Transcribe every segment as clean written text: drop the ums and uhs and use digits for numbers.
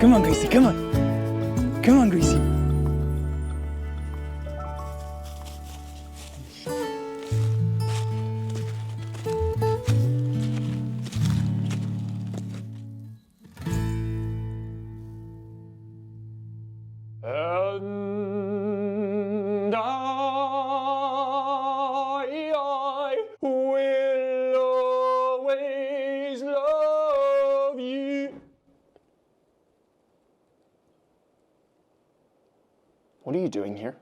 Come on, Gracie, come on. Come on, Gracie. And I will always love you. What are you doing here?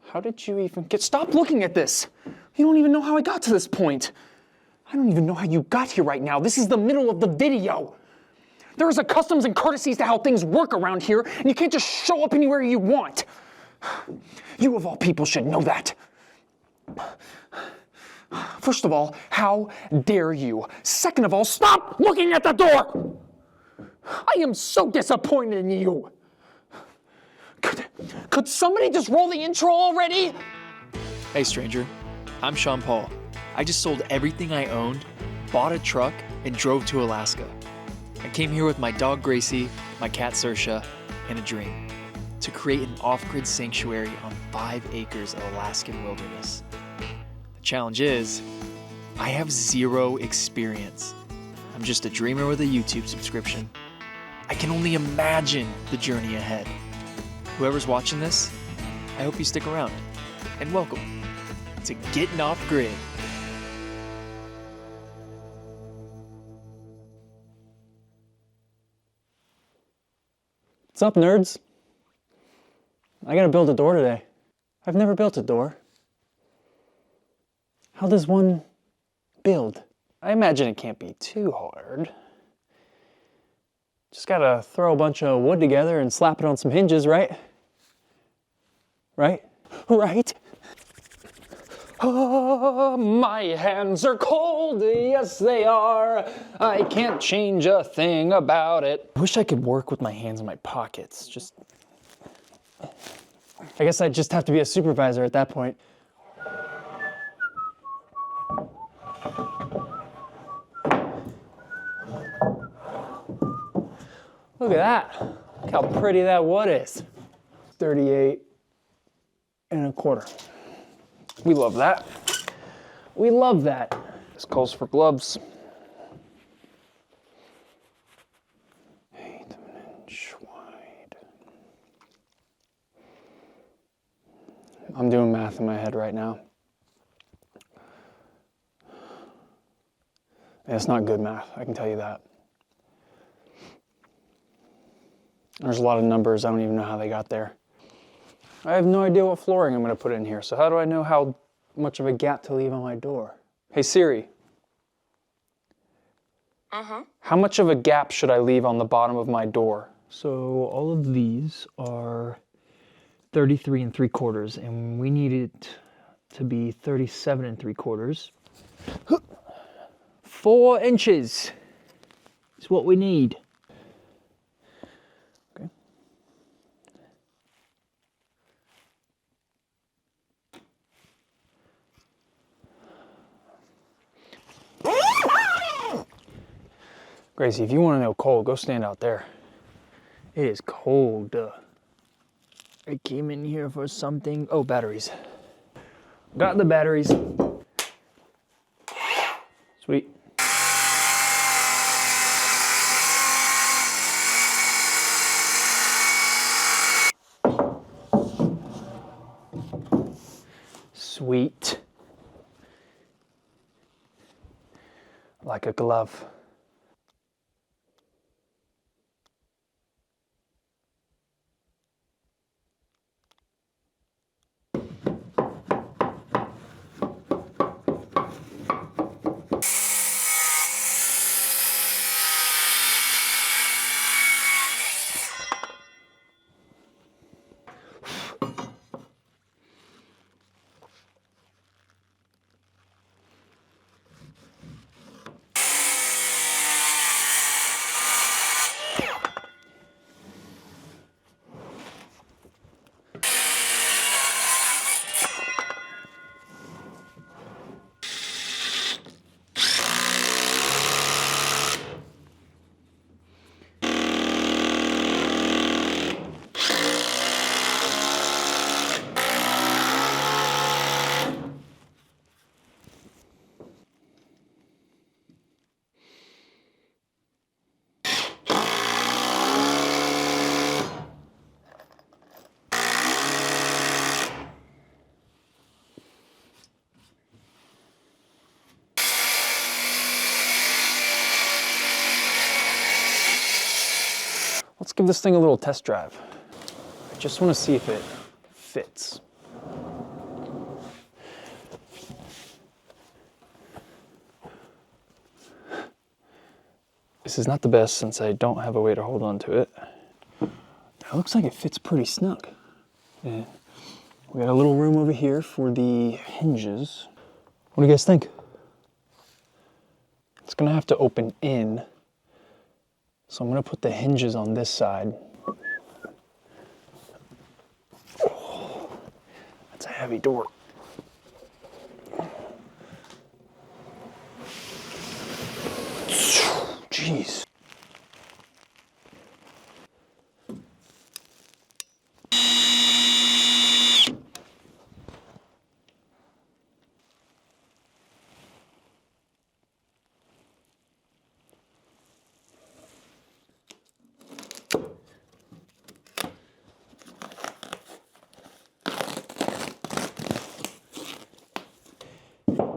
How did you even get... Stop looking at this! You don't even know how I got to this point. I don't even know how you got here right now. This is the middle of the video. There is a customs and courtesies to how things work around here, and you can't just show up anywhere you want. You of all people should know that. First of all, how dare you? Second of all, stop looking at the door! I am so disappointed in you. Could somebody just roll the intro already? Hey stranger, I'm Sean Paul. I just sold everything I owned, bought a truck, and drove to Alaska. I came here with my dog Gracie, my cat Saoirse, and a dream to create an off-grid sanctuary on 5 acres of Alaskan wilderness. The challenge is, I have 0 experience. I'm just a dreamer with a YouTube subscription. I can only imagine the journey ahead. Whoever's watching this, I hope you stick around. And welcome to Gettin Off Grid. What's up, nerds? I gotta build a door today. I've never built a door. How does one build? I imagine it can't be too hard. Just gotta throw a bunch of wood together and slap it on some hinges, right? Right? Right? Oh, my hands are cold, yes they are. I can't change a thing about it. I wish I could work with my hands in my pockets. I guess I'd just have to be a supervisor at that point. Look at that. Look how pretty that wood is. 38 1/4. We love that. We love that. This calls for gloves. 1/8 inch wide. I'm doing math in my head right now. And it's not good math, I can tell you that. There's a lot of numbers, I don't even know how they got there. I have no idea what flooring I'm going to put in here, so how do I know how much of a gap to leave on my door? Hey Siri. How much of a gap should I leave on the bottom of my door? So all of these are 33 3/4, and we need it to be 37 3/4. 4 inches is what we need. Gracie, if you want to know cold, go stand out there. It is cold. I came in here for something. Oh, batteries. Got the batteries. Sweet. Sweet. Like a glove. Let's give this thing a little test drive. I just want to see if it fits. This is not the best since I don't have a way to hold on to it. It looks like it fits pretty snug. Yeah. We got a little room over here for the hinges. What do you guys think? It's gonna have to open in. So I'm gonna put the hinges on this side. Oh, that's a heavy door. Jeez.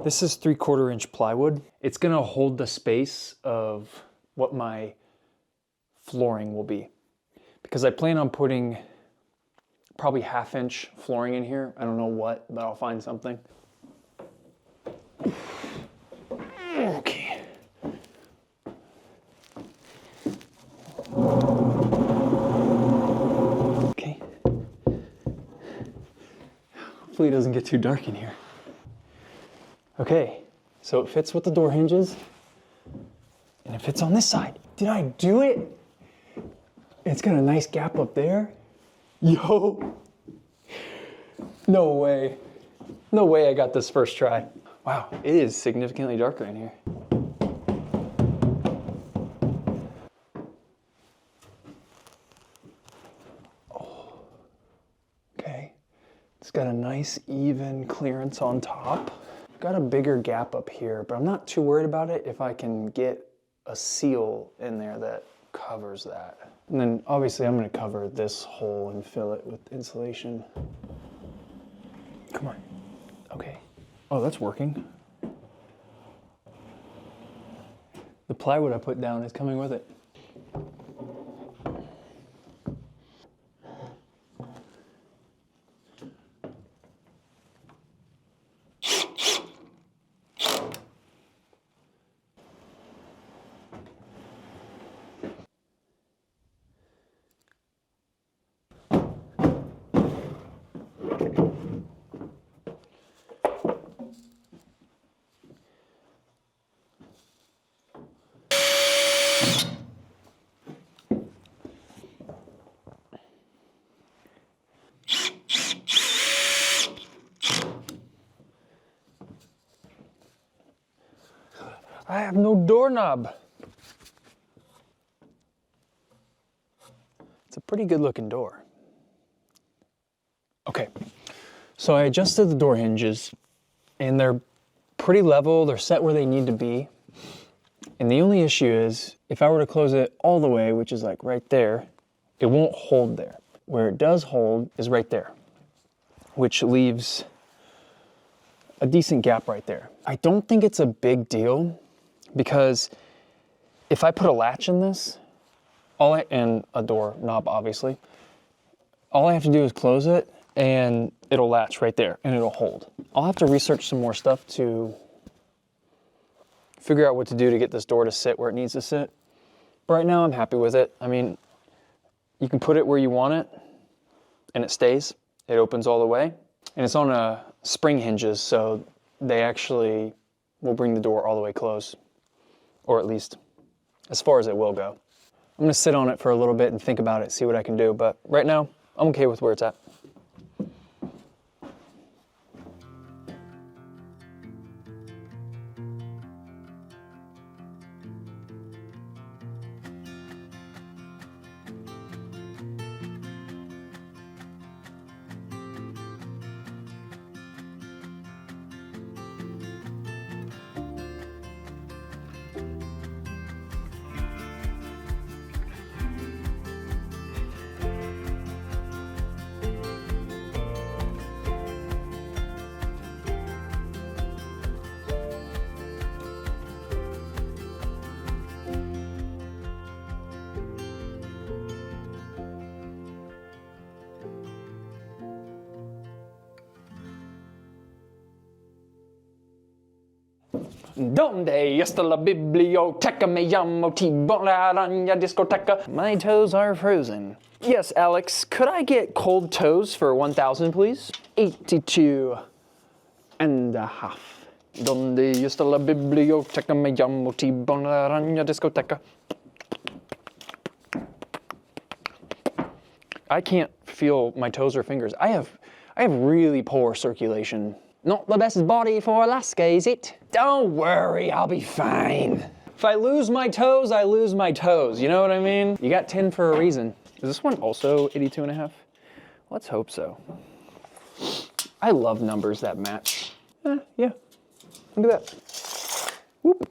This is 3/4 inch plywood. It's gonna hold the space of what my flooring will be. Because I plan on putting probably 1/2 inch flooring in here. I don't know what, but I'll find something. Okay. Okay. Hopefully it doesn't get too dark in here. Okay, so it fits with the door hinges, and it fits on this side. Did I do it? It's got a nice gap up there. Yo, no way. No way I got this first try. Wow, it is significantly darker in here. Oh, okay. It's got a nice even clearance on top. Got a bigger gap up here, but I'm not too worried about it if I can get a seal in there that covers that. And then obviously I'm gonna cover this hole and fill it with insulation. Come on, okay. Oh, that's working. The plywood I put down is coming with it. I have no doorknob. It's a pretty good looking door. Okay, so I adjusted the door hinges and they're pretty level, they're set where they need to be. And the only issue is if I were to close it all the way, which is like right there, it won't hold there. Where it does hold is right there, which leaves a decent gap right there. I don't think it's a big deal because if I put a latch in this, and a door knob obviously, all I have to do is close it and it'll latch right there and it'll hold. I'll have to research some more stuff to figure out what to do to get this door to sit where it needs to sit. But right now I'm happy with it. I mean, you can put it where you want it and it stays. It opens all the way. And it's on a spring hinges, so they actually will bring the door all the way closed. Or at least as far as it will go. I'm gonna sit on it for a little bit and think about it, see what I can do, but right now, I'm okay with where it's at. Donde está la biblioteca? Me llamo T-Bone la araña discoteca. My toes are frozen. Yes, Alex, could I get cold toes for 1,000, please? 82 and a half. Donde está la biblioteca? Me llamo T-Bone la araña discoteca. I can't feel my toes or fingers. I have really poor circulation. Not the best body for Alaska, is it? Don't worry, I'll be fine. If I lose my toes, I lose my toes. You know what I mean? You got 10 for a reason. Is this one also 82 and a half? Let's hope so. I love numbers that match. Yeah. Look at that. Whoop.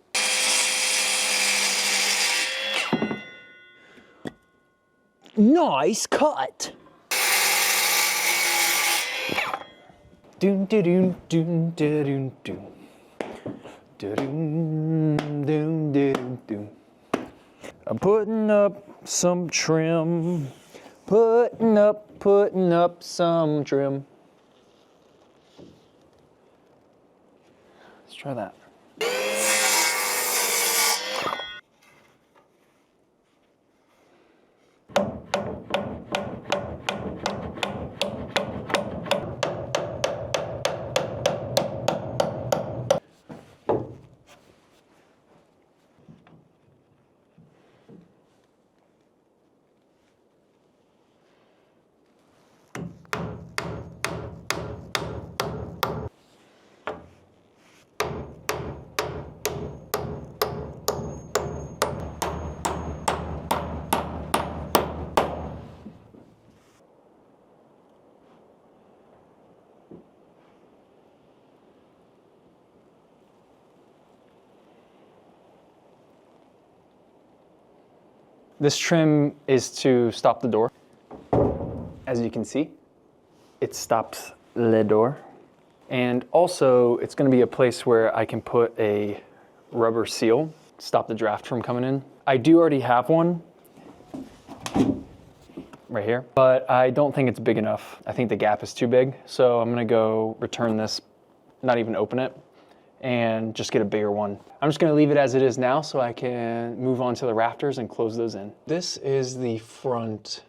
Nice cut. Doom doom doom doom doom doom doom doom doom. I'm putting up some trim. Putting up some trim. Let's try that. This trim is to stop the door. As you can see, it stops the door. And also, it's gonna be a place where I can put a rubber seal, stop the draft from coming in. I do already have one, right here, but I don't think it's big enough. I think the gap is too big, so I'm gonna go return this, not even open it, and just get a bigger one. I'm just gonna leave it as it is now so I can move on to the rafters and close those in. This is the front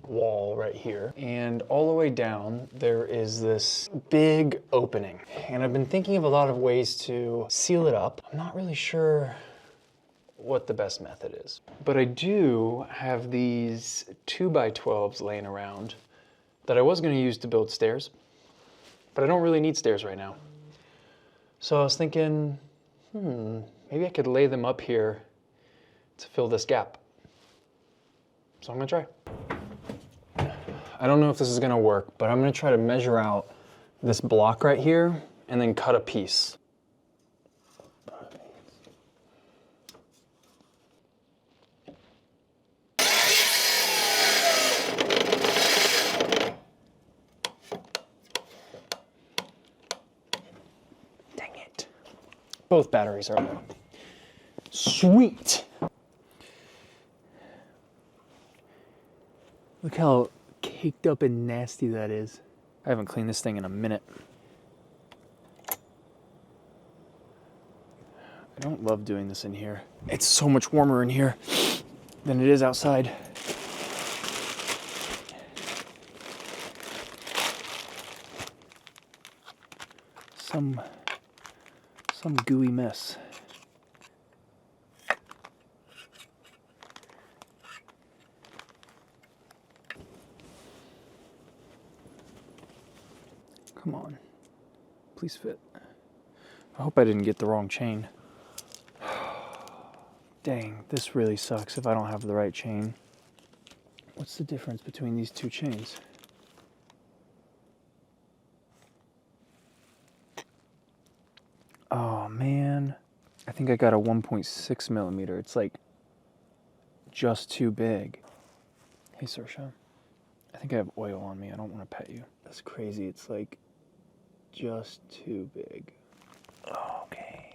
wall right here. And all the way down, there is this big opening. And I've been thinking of a lot of ways to seal it up. I'm not really sure what the best method is. But I do have these 2x12s laying around that I was gonna use to build stairs, but I don't really need stairs right now. So I was thinking, maybe I could lay them up here to fill this gap. So I'm gonna try. I don't know if this is gonna work, but I'm gonna try to measure out this block right here and then cut a piece. Both batteries are low. Sweet. Look how caked up and nasty that is. I haven't cleaned this thing in a minute. I don't love doing this in here. It's so much warmer in here than it is outside. Some gooey mess. Come on, please fit. I hope I didn't get the wrong chain. Dang, this really sucks if I don't have the right chain. What's the difference between these two chains? Oh man, I think I got a 1.6 millimeter. It's like just too big. Hey Saoirse, I think I have oil on me. I don't want to pet you. That's crazy. It's like just too big. Okay.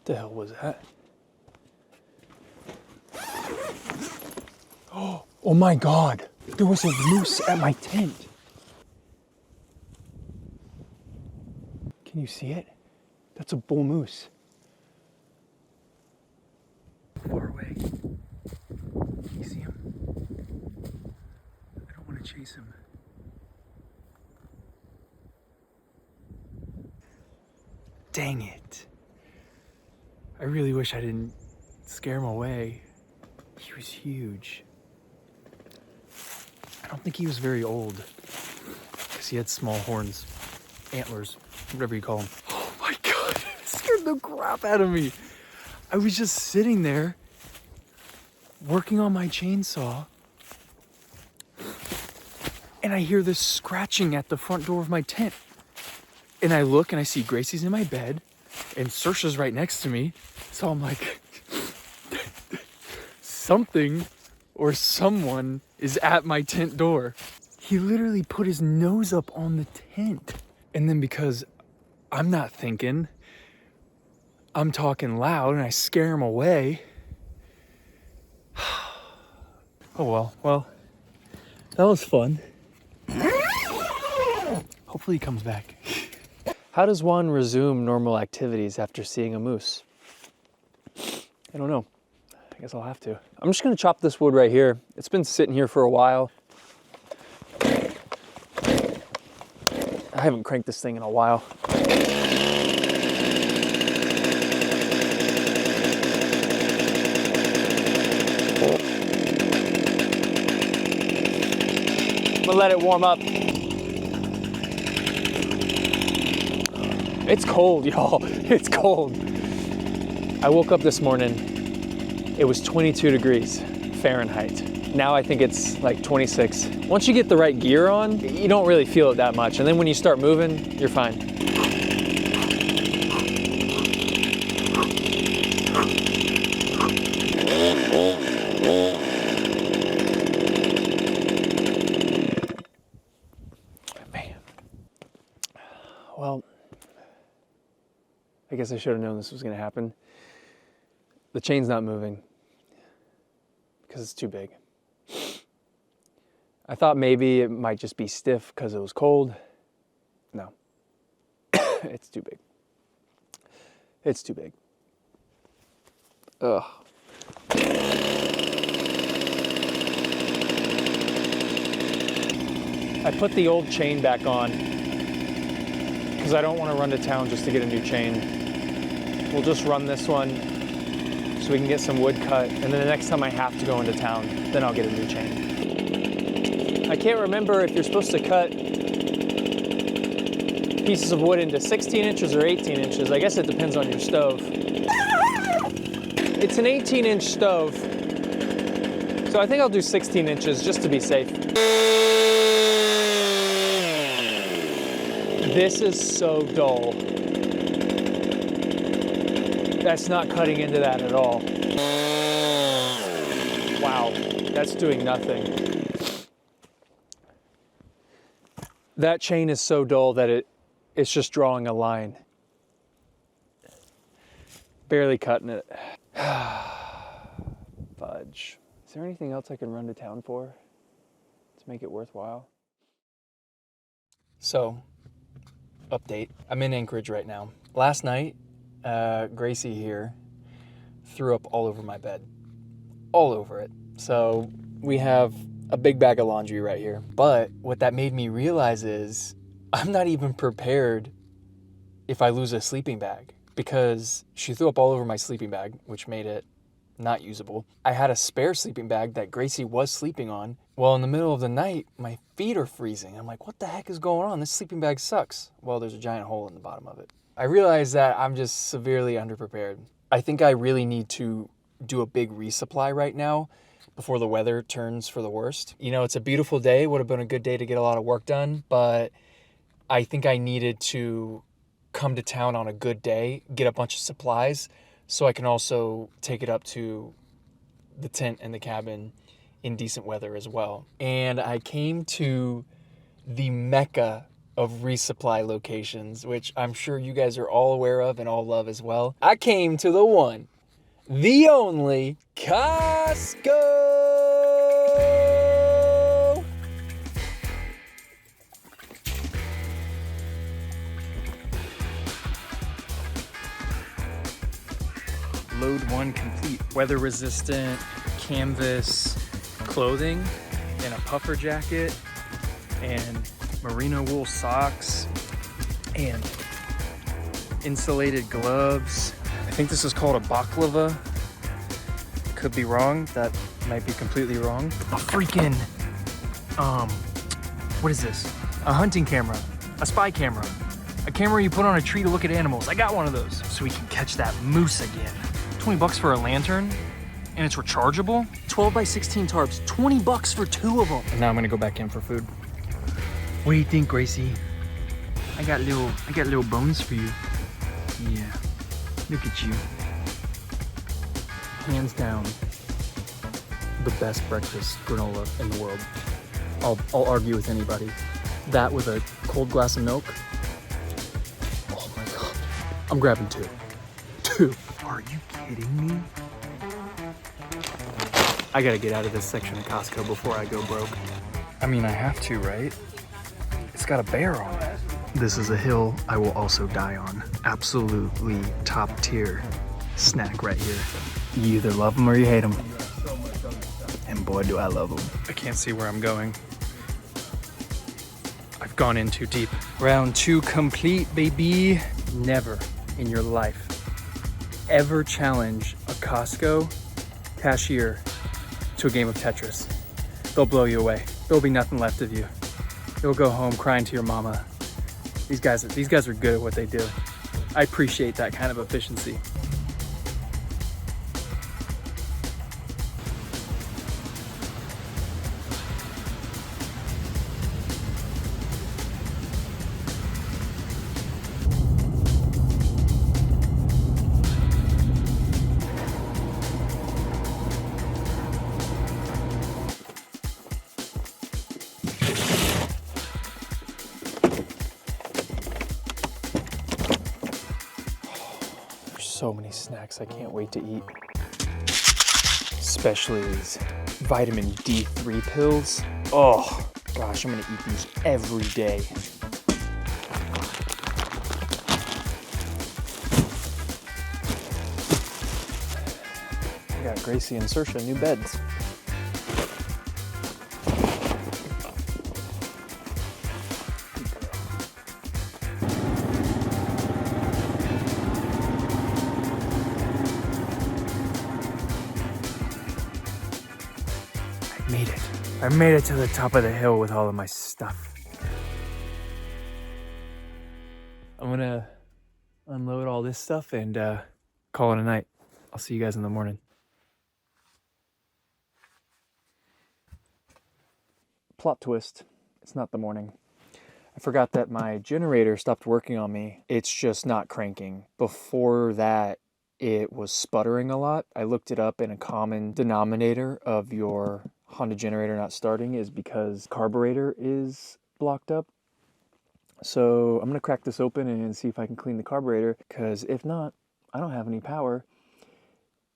The hell was that? Oh my God, there was a moose at my tent. Can you see it? That's a bull moose. Far away. Can you see him? I don't want to chase him. Dang it. I really wish I didn't scare him away. He was huge. I don't think he was very old because he had small horns, antlers, whatever you call them. Oh my God, it scared the crap out of me. I was just sitting there working on my chainsaw and I hear this scratching at the front door of my tent. And I look and I see Gracie's in my bed and Saoirse's right next to me. So I'm like, something or someone is at my tent door. He literally put his nose up on the tent. And then because I'm not thinking, I'm talking loud and I scare him away. Oh well, that was fun. Hopefully he comes back. How does one resume normal activities after seeing a moose? I don't know. I guess I'll have to. I'm just gonna chop this wood right here. It's been sitting here for a while. I haven't cranked this thing in a while. I'm gonna let it warm up. It's cold, y'all. It's cold. I woke up this morning. It was 22 degrees Fahrenheit. Now I think it's like 26. Once you get the right gear on, you don't really feel it that much. And then when you start moving, you're fine. Man. Well, I guess I should have known this was gonna happen. The chain's not moving because it's too big. I thought maybe it might just be stiff because it was cold. No, it's too big. It's too big. Ugh. I put the old chain back on because I don't want to run to town just to get a new chain. We'll just run this one so we can get some wood cut, and then the next time I have to go into town, then I'll get a new chain. I can't remember if you're supposed to cut pieces of wood into 16 inches or 18 inches. I guess it depends on your stove. It's an 18-inch stove, so I think I'll do 16 inches just to be safe. This is so dull. That's not cutting into that at all. Wow, that's doing nothing. That chain is so dull that it's just drawing a line. Barely cutting it. Fudge. Is there anything else I can run to town for to make it worthwhile? So, update. I'm in Anchorage right now. Last night, Gracie here threw up all over my bed. All over it. So we have a big bag of laundry right here. But what that made me realize is I'm not even prepared if I lose a sleeping bag, because she threw up all over my sleeping bag, which made it not usable. I had a spare sleeping bag that Gracie was sleeping on. Well, in the middle of the night, my feet are freezing. I'm like, what the heck is going on? This sleeping bag sucks. Well, there's a giant hole in the bottom of it. I realize that I'm just severely underprepared. I think I really need to do a big resupply right now before the weather turns for the worst. You know, it's a beautiful day. Would have been a good day to get a lot of work done, but I think I needed to come to town on a good day, get a bunch of supplies, so I can also take it up to the tent and the cabin in decent weather as well. And I came to the mecca of resupply locations, which I'm sure you guys are all aware of and all love as well. I came to the one, the only Costco. Load 1 complete. Weather resistant canvas clothing and a puffer jacket and merino wool socks and insulated gloves. I think this is called a baklava. Could be wrong. That might be completely wrong. A freaking, what is this? A hunting camera, a spy camera, a camera you put on a tree to look at animals. I got one of those so we can catch that moose again. 20 bucks for a lantern and it's rechargeable. 12 by 16 tarps, 20 bucks for 2 of them. And now I'm gonna go back in for food. What do you think, Gracie? I got little bones for you. Yeah, look at you. Hands down, the best breakfast granola in the world. I'll argue with anybody. That with a cold glass of milk. Oh my God. I'm grabbing 2. 2. Are you kidding me? I gotta get out of this section of Costco before I go broke. I mean, I have to, right? It's got a bear on it. This is a hill I will also die on. Absolutely top tier snack right here. You either love them or you hate them. And boy, do I love them. I can't see where I'm going. I've gone in too deep. Round 2 complete, baby. Never in your life ever challenge a Costco cashier to a game of Tetris. They'll blow you away. There'll be nothing left of you. You'll go home crying to your mama. These guys are good at what they do. I appreciate that kind of efficiency. So many snacks I can't wait to eat. Especially these vitamin D3 pills. Oh gosh, I'm gonna eat these every day. I got Gracie and Saoirse new beds. I made it to the top of the hill with all of my stuff. I'm gonna unload all this stuff and call it a night. I'll see you guys in the morning. Plot twist, it's not the morning. I forgot that my generator stopped working on me. It's just not cranking. Before that, it was sputtering a lot. I looked it up, and a common denominator of your Honda generator not starting is because carburetor is blocked up. So I'm gonna crack this open and see if I can clean the carburetor, because if not, I don't have any power.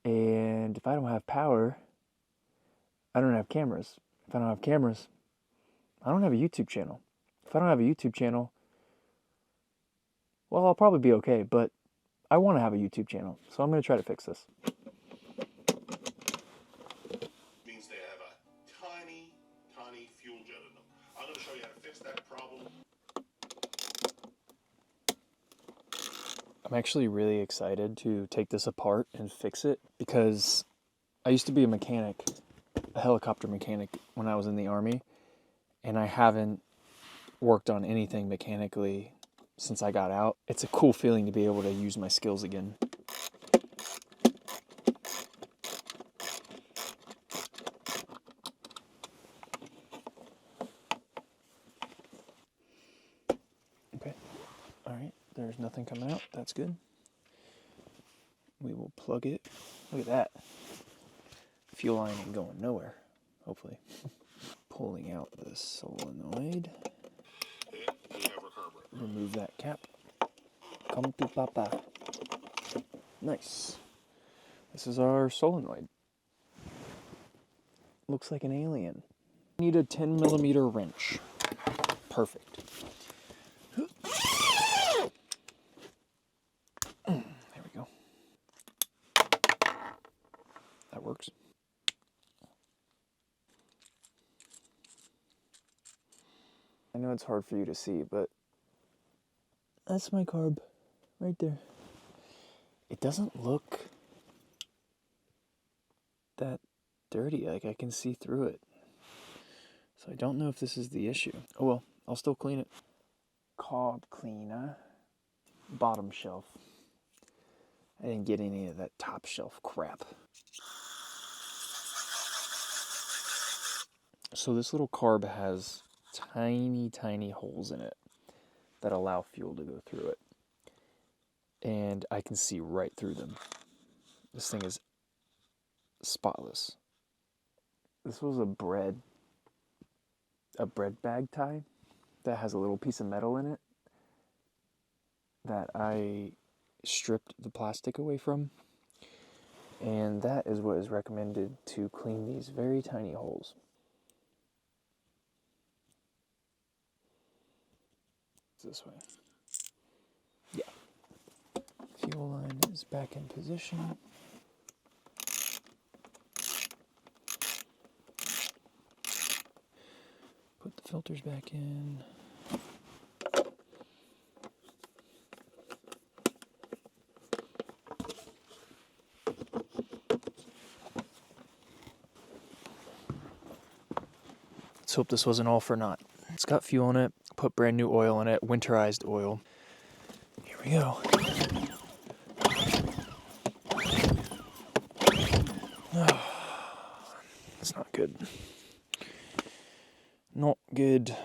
And if I don't have power, I don't have cameras. If I don't have cameras, I don't have a YouTube channel. If I don't have a YouTube channel, well, I'll probably be okay, but I want to have a YouTube channel, so I'm gonna try to fix this. I'm actually really excited to take this apart and fix it, because I used to be a mechanic, a helicopter mechanic when I was in the Army, and I haven't worked on anything mechanically since I got out. It's a cool feeling to be able to use my skills again. Okay, all right, there's nothing coming out, that's good. We will plug it. Look at that. Fuel line ain't going nowhere, hopefully. Pulling out the solenoid. We have remove that cap. Come to papa. Nice. This is our solenoid. Looks like an alien. Need a 10mm wrench. Perfect. There we go. That works. I know it's hard for you to see, but that's my carb right there. It doesn't look that dirty. Like, I can see through it. So I don't know if this is the issue. Oh well, I'll still clean it. Carb cleaner. Bottom shelf. I didn't get any of that top shelf crap. So this little carb has tiny, tiny holes in it that allow fuel to go through it. And I can see right through them. This thing is spotless. This was a bread bag tie that has a little piece of metal in it that I stripped the plastic away from. And that is what is recommended to clean these very tiny holes. This way. Yeah. Fuel line is back in position. Put the filters back in. Let's hope this wasn't all for naught. It's got fuel in it, put brand new oil in it, winterized oil. Here we go. Oh, that's not good. Not good.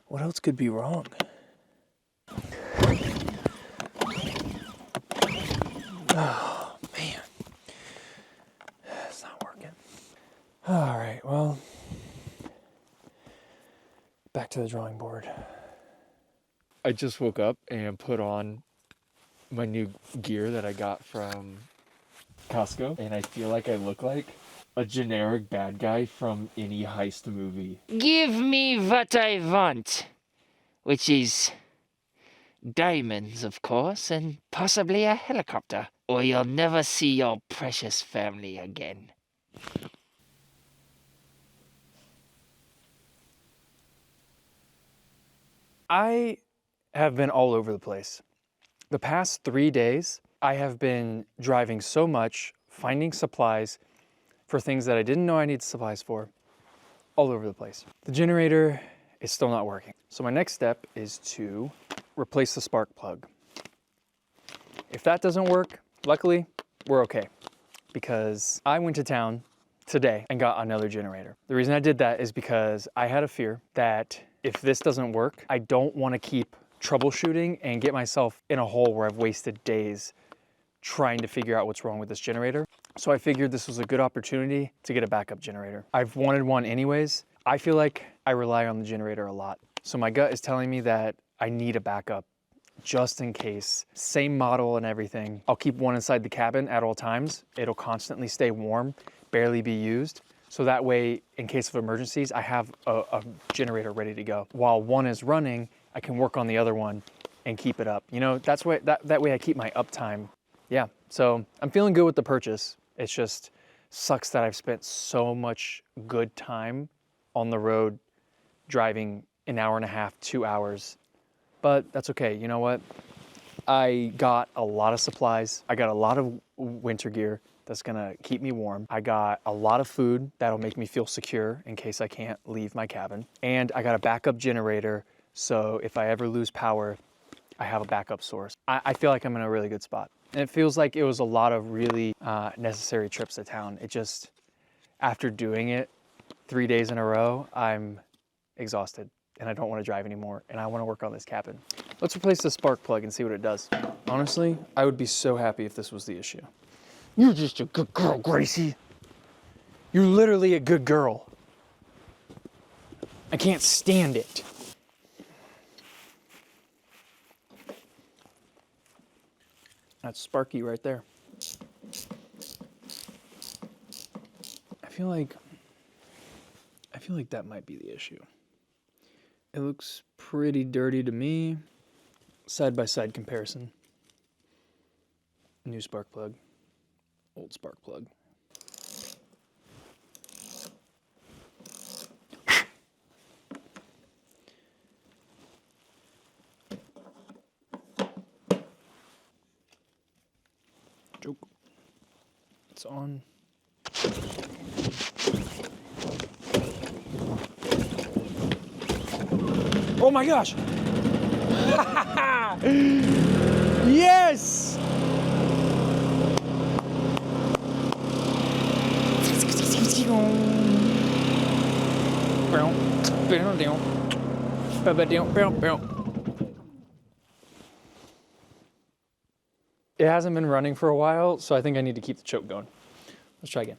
What else could be wrong? Oh, man. It's not working. All right, well, back to the drawing board. I just woke up and put on my new gear that I got from Costco, and I feel like I look like a generic bad guy from any heist movie. Give me what I want, which is diamonds, of course, and possibly a helicopter, or you'll never see your precious family again. I have been all over the place. The past 3 days, I have been driving so much, finding supplies for things that I didn't know I needed supplies for, all over the place. The generator is still not working. So my next step is to replace the spark plug. If that doesn't work, luckily, we're okay, because I went to town today and got another generator. The reason I did that is because I had a fear that if this doesn't work, I don't want to keep troubleshooting and get myself in a hole where I've wasted days trying to figure out what's wrong with this generator. So I figured this was a good opportunity to get a backup generator. I've wanted one anyways. I feel like I rely on the generator a lot. So my gut is telling me that I need a backup just in case. Same model and everything. I'll keep one inside the cabin at all times. It'll constantly stay warm, barely be used. So that way, in case of emergencies, I have a generator ready to go. While one is running, I can work on the other one and keep it up. You know, that way I keep my uptime. Yeah, so I'm feeling good with the purchase. It's just sucks that I've spent so much good time on the road driving an hour and a half, 2 hours. But that's okay, you know what? I got a lot of supplies. I got a lot of winter gear that's gonna keep me warm. I got a lot of food that'll make me feel secure in case I can't leave my cabin. And I got a backup generator, so if I ever lose power, I have a backup source. I feel like I'm in a really good spot. And it feels like it was a lot of really necessary trips to town. It just, after doing it 3 days in a row, I'm exhausted and I don't want to drive anymore and I want to work on this cabin. Let's replace the spark plug and see what it does. Honestly, I would be so happy if this was the issue. You're just a good girl, Gracie. You're literally a good girl. I can't stand it. That's Sparky right there. I feel like that might be the issue. It looks pretty dirty to me. Side by side comparison. New spark plug, old spark plug. Joke. It's on. Oh my gosh! Yes! It hasn't been running for a while, so I think I need to keep the choke going. Let's try again.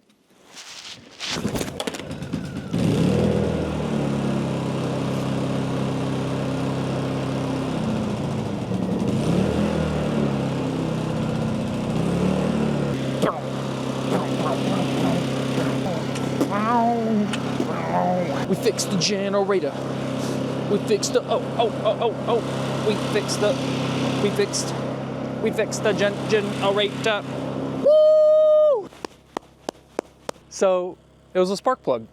We fixed the generator. We fixed the we fixed the generator. Woo! So it was a spark plug.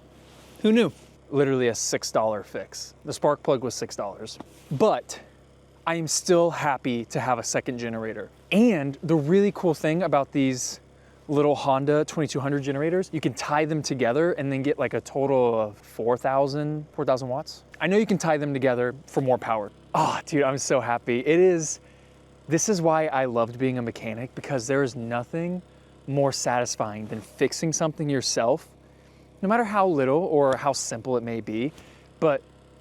Who knew? Literally a $6 fix. The spark plug was $6. But I am still happy to have a second generator. And the really cool thing about these little Honda 2200 generators, you can tie them together and then get like a total of 4,000 watts. I know you can tie them together for more power. Oh, dude, I'm so happy. This is why I loved being a mechanic, because there is nothing more satisfying than fixing something yourself, no matter how little or how simple it may be, but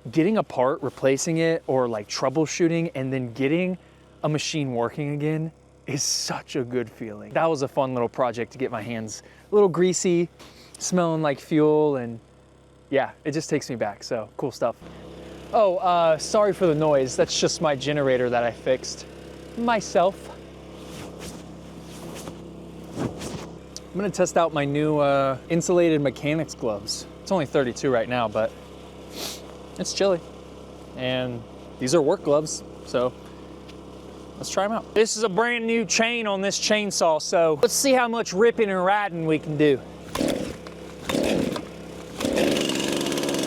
getting a part, replacing it, or like troubleshooting and then getting a machine working again is such a good feeling. That was a fun little project to get my hands a little greasy, smelling like fuel, and yeah, it just takes me back, so cool stuff. Oh, sorry for the noise. That's just my generator that I fixed myself. I'm gonna test out my new insulated mechanics gloves. It's only 32 right now, but it's chilly. And these are work gloves, so let's try them out. This is a brand new chain on this chainsaw, so let's see how much ripping and riding we can do.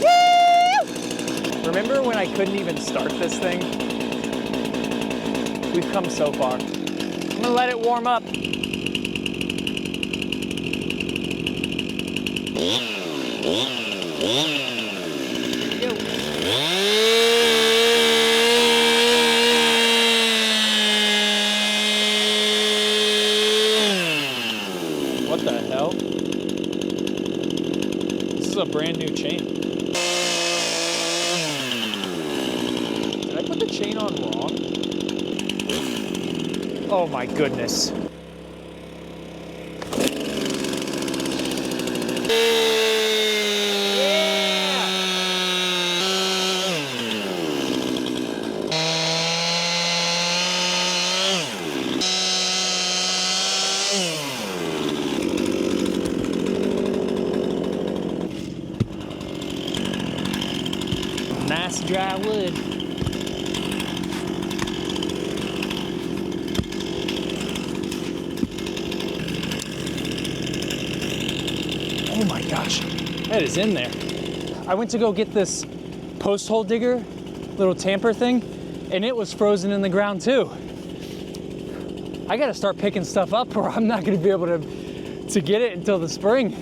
Woo! Remember when I couldn't even start this thing? We've come so far. I'm gonna let it warm up. What the hell? This is a brand new chain. Did I put the chain on wrong? Oh my goodness. Nice dry wood. Oh my gosh, that is in there. I went to go get this post hole digger, little tamper thing, and it was frozen in the ground too. I gotta start picking stuff up or I'm not gonna be able to get it until the spring.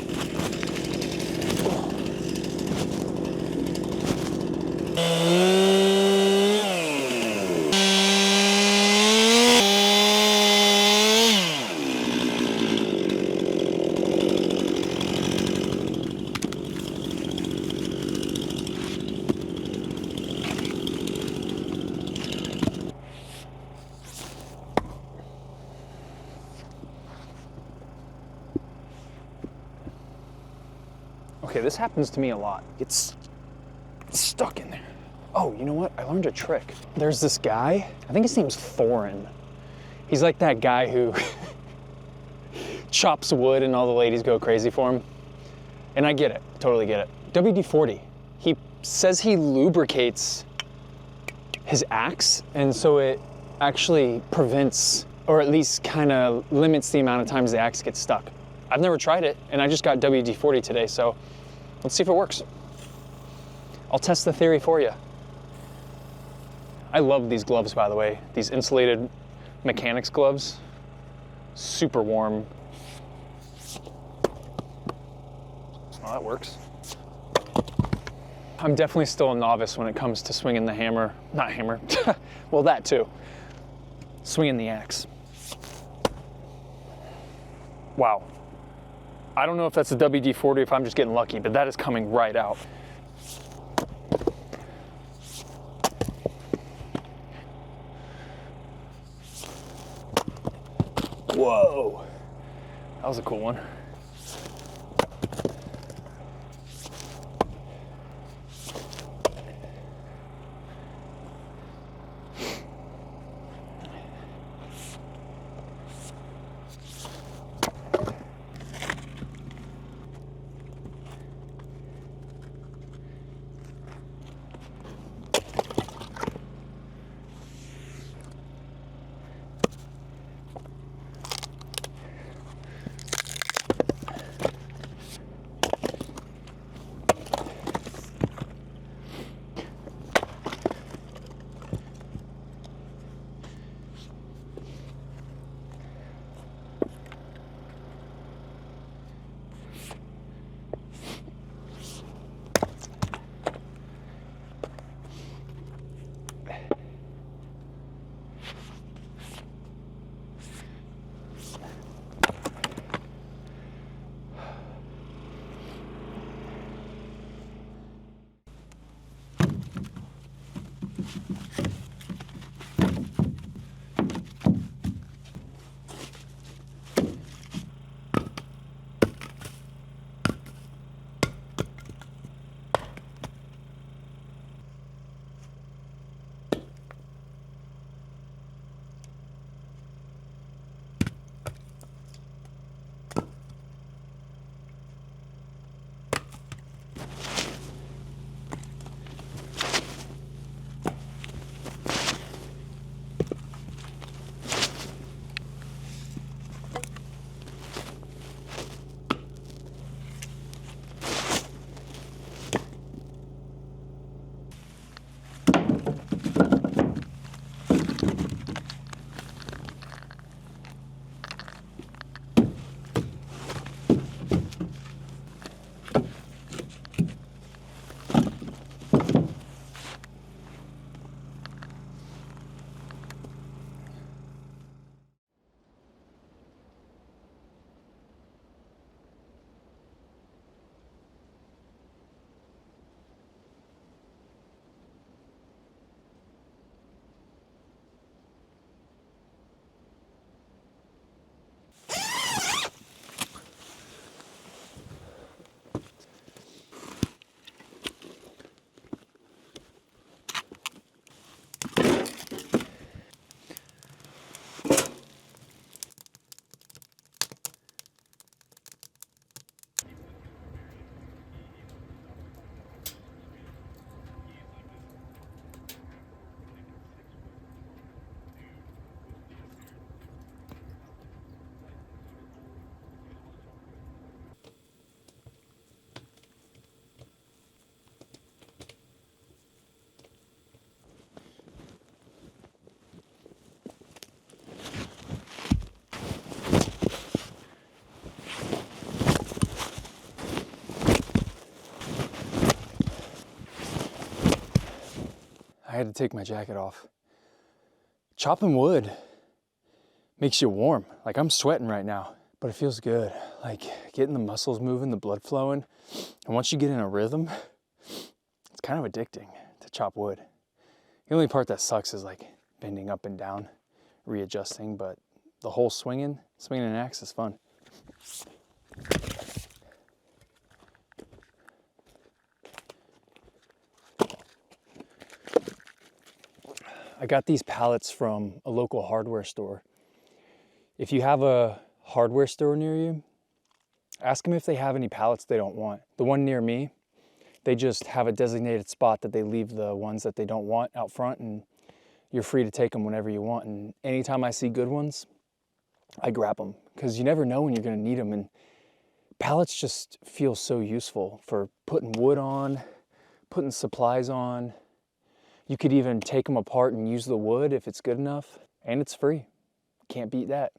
Okay, this happens to me a lot. It's stuck in there. Oh, you know what? I learned a trick. There's this guy, I think his name's Thorin. He's like that guy who chops wood and all the ladies go crazy for him. And I get it, totally get it. WD-40, he says he lubricates his axe, and so it actually prevents, or at least kind of limits the amount of times the axe gets stuck. I've never tried it, and I just got WD-40 today, so let's see if it works. I'll test the theory for you. I love these gloves, by the way. These insulated mechanics gloves. Super warm. Oh, that works. I'm definitely still a novice when it comes to swinging the hammer. Not hammer. Well, that too. Swinging the axe. Wow. I don't know if that's a WD-40, if I'm just getting lucky, but that is coming right out. Whoa. That was a cool one. I had to take my jacket off. Chopping wood makes you warm. Like, I'm sweating right now, but it feels good. Like, getting the muscles moving, the blood flowing. And once you get in a rhythm, it's kind of addicting to chop wood. The only part that sucks is like bending up and down, readjusting, but the whole swinging an axe is fun. I got these pallets from a local hardware store. If you have a hardware store near you, ask them if they have any pallets they don't want. The one near me, they just have a designated spot that they leave the ones that they don't want out front, and you're free to take them whenever you want. And anytime I see good ones, I grab them, because you never know when you're gonna need them. And pallets just feel so useful for putting wood on, putting supplies on. You could even take them apart and use the wood if it's good enough, and it's free. Can't beat that.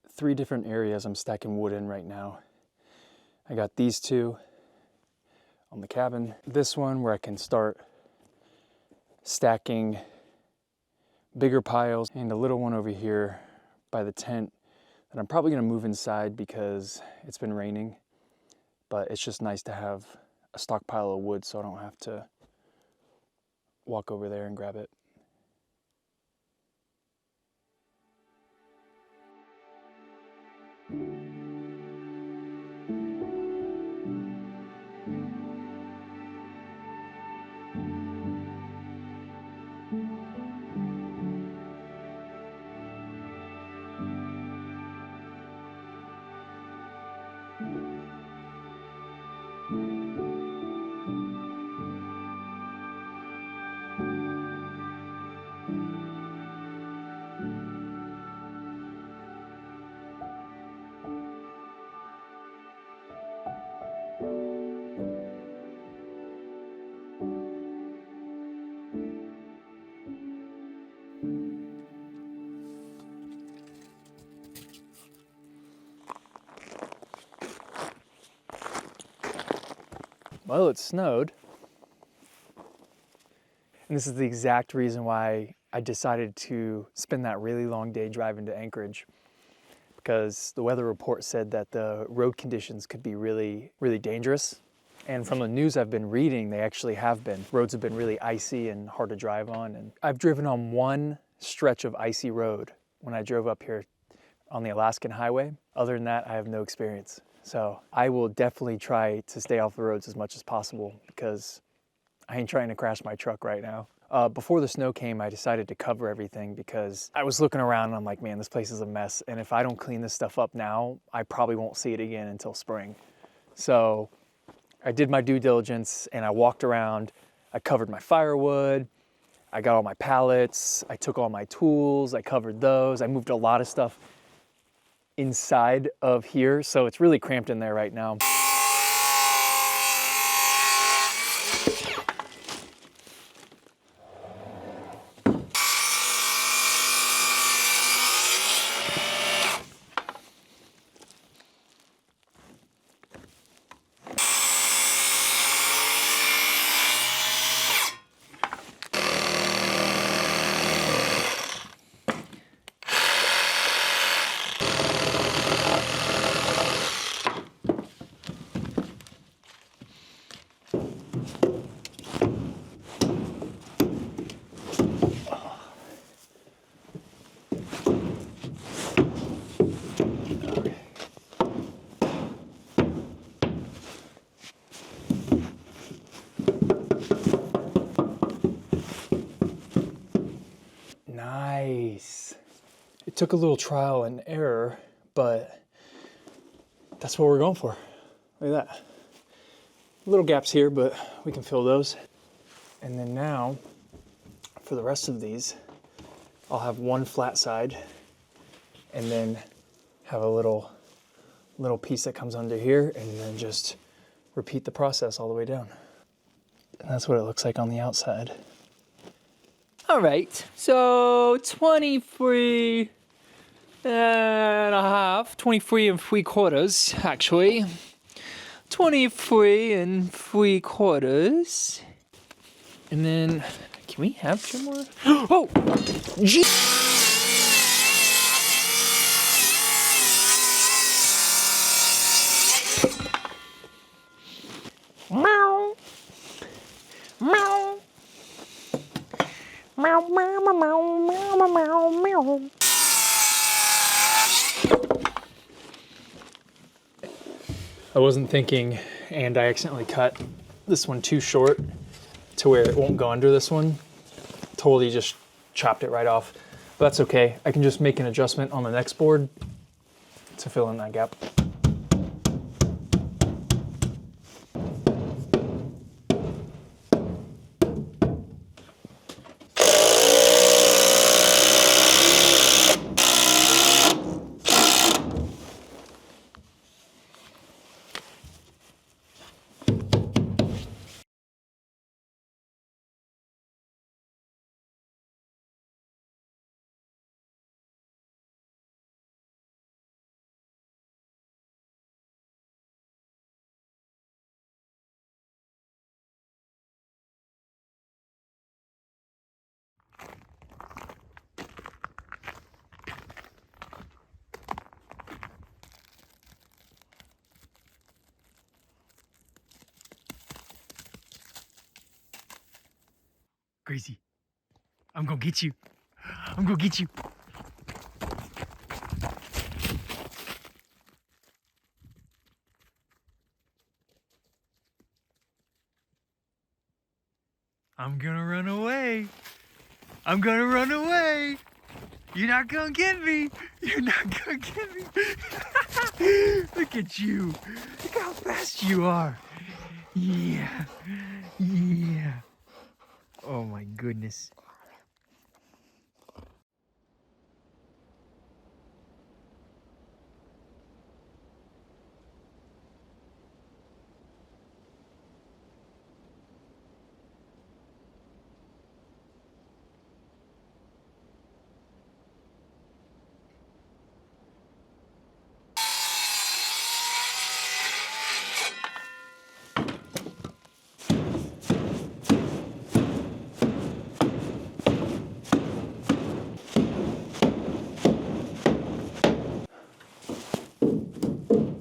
3 different areas I'm stacking wood in right now. I got these 2 on the cabin. This one where I can start stacking bigger piles, and a little one over here by the tent that I'm probably gonna move inside because it's been raining, but it's just nice to have a stockpile of wood so I don't have to walk over there and grab it. Well, it snowed. And this is the exact reason why I decided to spend that really long day driving to Anchorage, because the weather report said that the road conditions could be really, really dangerous. And from the news I've been reading, they actually have been. Roads have been really icy and hard to drive on. And I've driven on one stretch of icy road when I drove up here on the Alaskan highway. Other than that, I have no experience. So I will definitely try to stay off the roads as much as possible, because I ain't trying to crash my truck right now. Before the snow came, I decided to cover everything because I was looking around and I'm like, man, this place is a mess. And if I don't clean this stuff up now, I probably won't see it again until spring. So I did my due diligence and I walked around. I covered my firewood. I got all my pallets. I took all my tools. I covered those. I moved a lot of stuff inside of here, so it's really cramped in there right now. Nice. It took a little trial and error, but that's what we're going for. Look at that. Little gaps here, but we can fill those. And then now, for the rest of these, I'll have one flat side and then have a little piece that comes under here, and then just repeat the process all the way down. And that's what it looks like on the outside. All right, so 23 and a half, 23 and 3/4, actually. 23 and 3/4. And then, can we have 2 more? Oh, gee. Meow. Meow. Meow, meow, meow, meow, meow, meow, meow. I wasn't thinking, and I accidentally cut this one too short. to where it won't go under this one. Totally just chopped it right off. But that's okay. I can just make an adjustment on the next board to fill in that gap. Gracie, I'm gonna get you. I'm gonna get you. I'm gonna run away. I'm gonna run away. You're not gonna get me. You're not gonna get me. Look at you. Look how fast you are. Yeah. Yeah. Oh my goodness.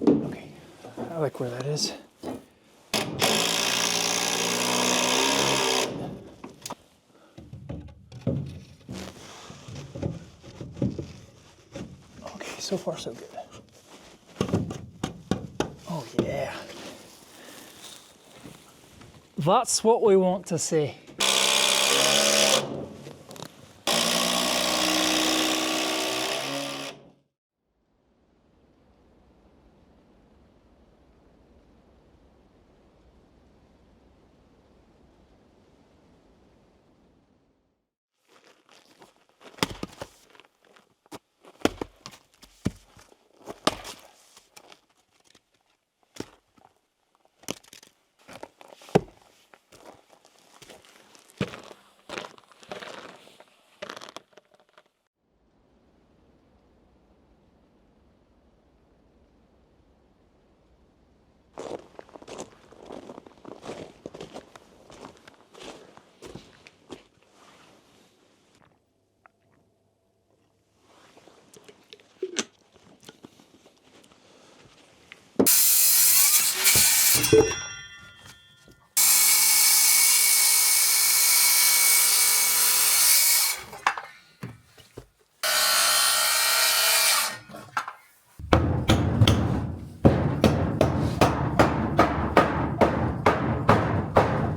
Okay, I like where that is. Okay, so far so good. Oh yeah. That's what we want to see.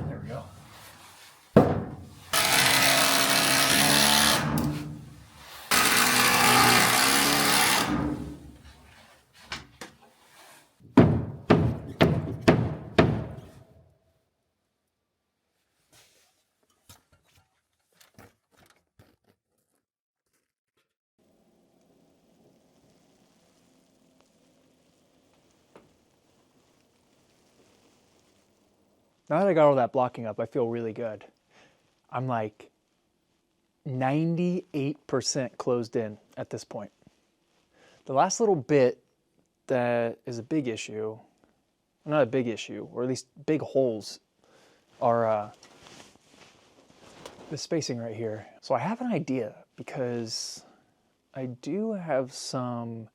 There we go. Now that I got all that blocking up, I feel really good. I'm like 98% closed in at this point. The last little bit that is a big issue, not a big issue, or at least big holes, are the spacing right here. So I have an idea because I do have some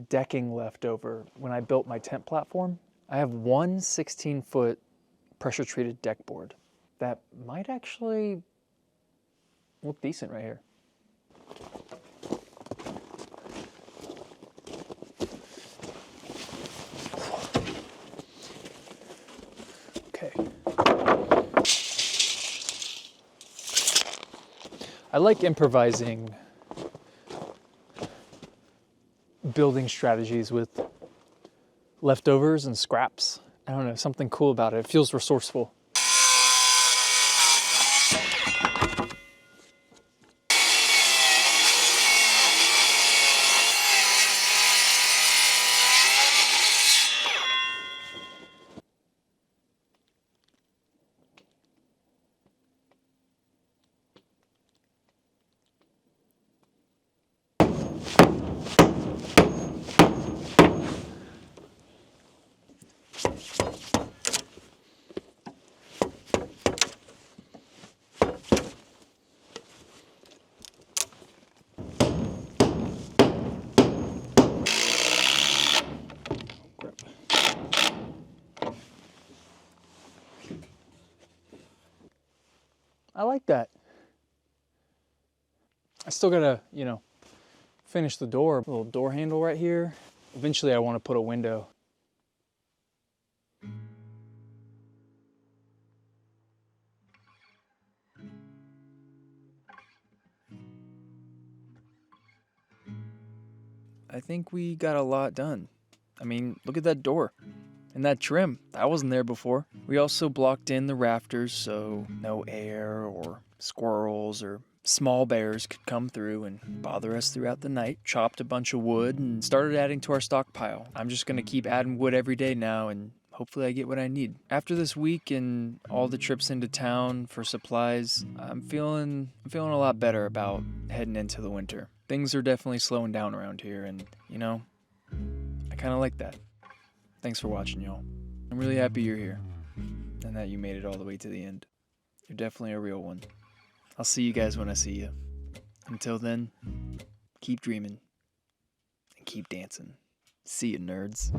decking left over when I built my tent platform. I have one 16-foot pressure treated deck board that might actually look decent right here. Okay. I like improvising building strategies with leftovers and scraps. I don't know, something cool about it. It feels resourceful. I like that. I still gotta, finish the door. A little door handle right here. Eventually I want to put a window. I think we got a lot done. I mean, look at that door. And that trim, that wasn't there before. We also blocked in the rafters so no air or squirrels or small bears could come through and bother us throughout the night. Chopped a bunch of wood and started adding to our stockpile. I'm just gonna keep adding wood every day now and hopefully I get what I need. After this week and all the trips into town for supplies, I'm feeling a lot better about heading into the winter. Things are definitely slowing down around here and, I kind of like that. Thanks for watching, y'all. I'm really happy you're here and that you made it all the way to the end. You're definitely a real one. I'll see you guys when I see you. Until then, keep dreaming and keep dancing. See you, nerds.